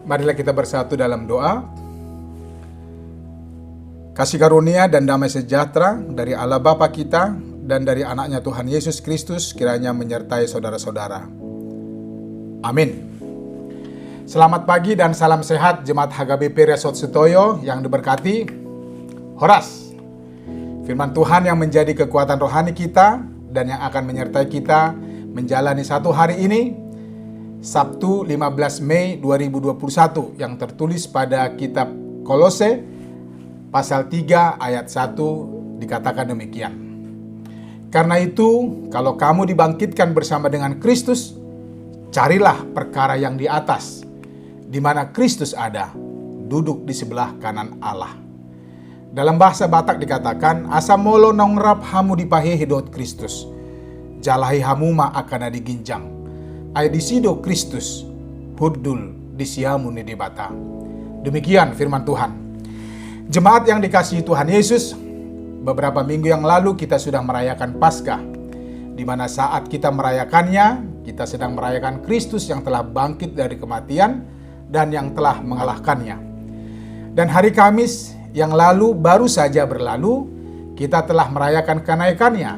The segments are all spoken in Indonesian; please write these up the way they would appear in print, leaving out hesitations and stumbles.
Marilah kita bersatu dalam doa. Kasih karunia dan damai sejahtera dari Allah Bapa kita dan dari anaknya Tuhan Yesus Kristus kiranya menyertai saudara-saudara. Amin. Selamat pagi dan salam sehat Jemaat HKBP Resort Sutoyo yang diberkati. Horas. Firman Tuhan yang menjadi kekuatan rohani kita dan yang akan menyertai kita menjalani satu hari ini, Sabtu 15 Mei 2021 yang tertulis pada kitab Kolose pasal 3 ayat 1 dikatakan demikian. Karena itu, kalau kamu dibangkitkan bersama dengan Kristus, carilah perkara yang di atas, di mana Kristus ada, duduk di sebelah kanan Allah. Dalam bahasa Batak dikatakan, asa molo nongrap hamu dipahe hidot Kristus, jalahi hamu ma akana diginjang. Ay disido Kristus, hudul disiamu ni debata. Demikian firman Tuhan. Jemaat yang dikasihi Tuhan Yesus, beberapa minggu yang lalu kita sudah merayakan Paskah, di mana saat kita merayakannya, kita sedang merayakan Kristus yang telah bangkit dari kematian dan yang telah mengalahkannya. Dan hari Kamis yang lalu baru saja berlalu, kita telah merayakan kenaikannya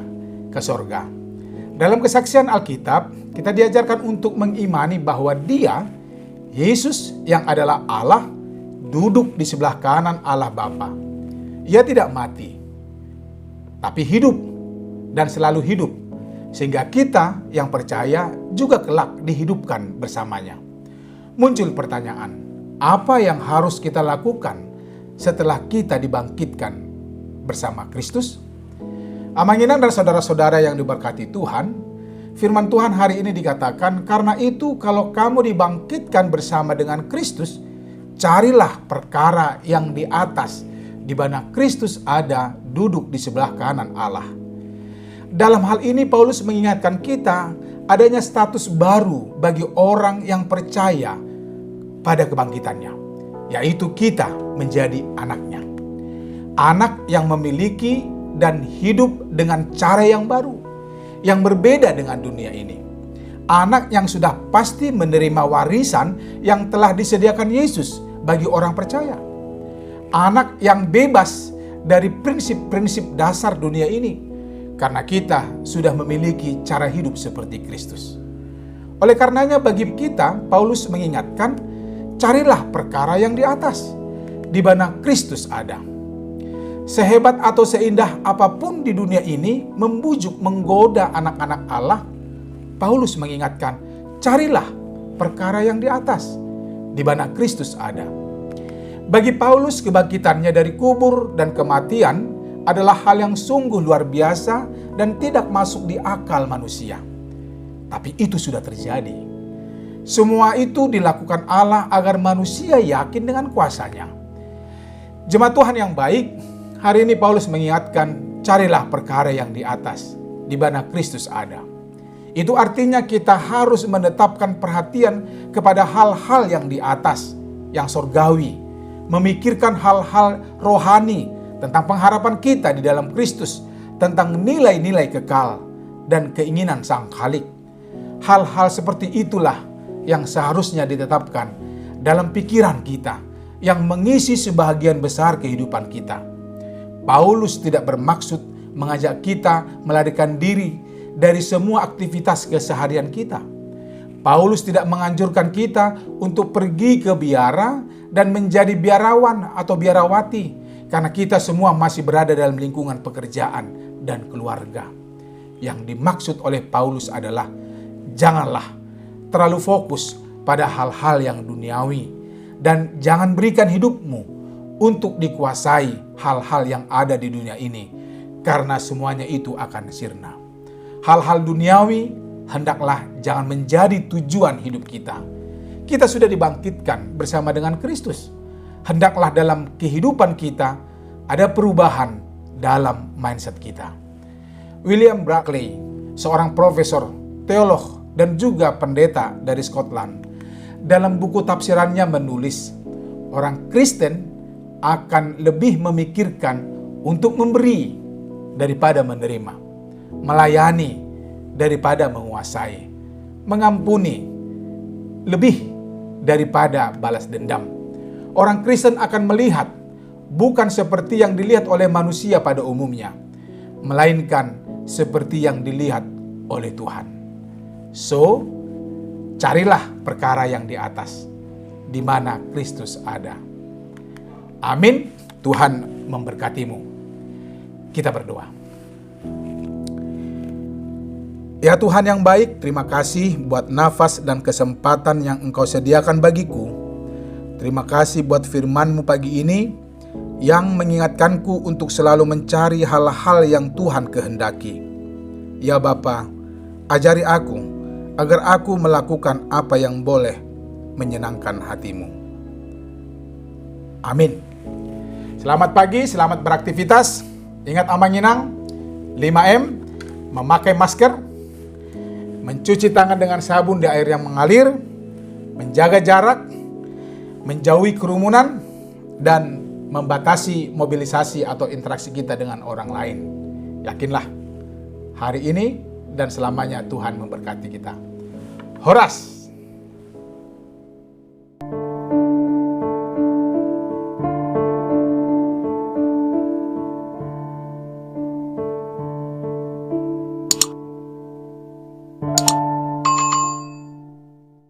ke sorga. Dalam kesaksian Alkitab, kita diajarkan untuk mengimani bahwa Dia, Yesus yang adalah Allah, duduk di sebelah kanan Allah Bapa. Ia tidak mati, tapi hidup dan selalu hidup, sehingga kita yang percaya juga kelak dihidupkan bersamanya. Muncul pertanyaan, apa yang harus kita lakukan setelah kita dibangkitkan bersama Kristus? Amanginan dan saudara-saudara yang diberkati Tuhan, firman Tuhan hari ini dikatakan, karena itu kalau kamu dibangkitkan bersama dengan Kristus, carilah perkara yang di atas, di mana Kristus ada duduk di sebelah kanan Allah. Dalam hal ini Paulus mengingatkan kita adanya status baru bagi orang yang percaya pada kebangkitannya, yaitu kita menjadi anaknya. Anak yang memiliki dan hidup dengan cara yang baru, yang berbeda dengan dunia ini. Anak yang sudah pasti menerima warisan yang telah disediakan Yesus bagi orang percaya. Anak yang bebas dari prinsip-prinsip dasar dunia ini, karena kita sudah memiliki cara hidup seperti Kristus. Oleh karenanya bagi kita, Paulus mengingatkan, carilah perkara yang di atas, di mana Kristus ada. Sehebat atau seindah apapun di dunia ini membujuk menggoda anak-anak Allah, Paulus mengingatkan, carilah perkara yang di atas, di mana Kristus ada. Bagi Paulus, kebangkitannya dari kubur dan kematian adalah hal yang sungguh luar biasa dan tidak masuk di akal manusia. Tapi itu sudah terjadi. Semua itu dilakukan Allah agar manusia yakin dengan kuasanya. Jemaat Tuhan yang baik, hari ini Paulus mengingatkan, carilah perkara yang di atas, di mana Kristus ada. Itu artinya kita harus menetapkan perhatian kepada hal-hal yang di atas, yang surgawi, memikirkan hal-hal rohani tentang pengharapan kita di dalam Kristus, tentang nilai-nilai kekal dan keinginan Sang Khalik. Hal-hal seperti itulah yang seharusnya ditetapkan dalam pikiran kita, yang mengisi sebahagian besar kehidupan kita. Paulus tidak bermaksud mengajak kita melarikan diri dari semua aktivitas keseharian kita. Paulus tidak menganjurkan kita untuk pergi ke biara dan menjadi biarawan atau biarawati, karena kita semua masih berada dalam lingkungan pekerjaan dan keluarga. Yang dimaksud oleh Paulus adalah, janganlah terlalu fokus pada hal-hal yang duniawi, dan jangan berikan hidupmu untuk dikuasai hal-hal yang ada di dunia ini, karena semuanya itu akan sirna. Hal-hal duniawi hendaklah jangan menjadi tujuan hidup kita. Kita sudah dibangkitkan bersama dengan Kristus. Hendaklah dalam kehidupan kita ada perubahan dalam mindset kita. William Barclay, seorang profesor, teolog, dan juga pendeta dari Scotland, dalam buku tafsirannya menulis, orang Kristen akan lebih memikirkan untuk memberi daripada menerima, melayani daripada menguasai, mengampuni lebih daripada balas dendam. Orang Kristen akan melihat bukan seperti yang dilihat oleh manusia pada umumnya, melainkan seperti yang dilihat oleh Tuhan. So, carilah perkara yang di atas, di mana Kristus ada. Amin. Tuhan memberkatimu. Kita berdoa. Ya Tuhan yang baik, terima kasih buat nafas dan kesempatan yang Engkau sediakan bagiku. Terima kasih buat firman-Mu pagi ini yang mengingatkanku untuk selalu mencari hal-hal yang Tuhan kehendaki. Ya Bapa, ajari aku agar aku melakukan apa yang boleh menyenangkan hati-Mu. Amin. Selamat pagi, selamat beraktivitas. Ingat amanginang, 5M, memakai masker, mencuci tangan dengan sabun di air yang mengalir, menjaga jarak, menjauhi kerumunan, dan membatasi mobilisasi atau interaksi kita dengan orang lain. Yakinlah, hari ini dan selamanya Tuhan memberkati kita. Horas!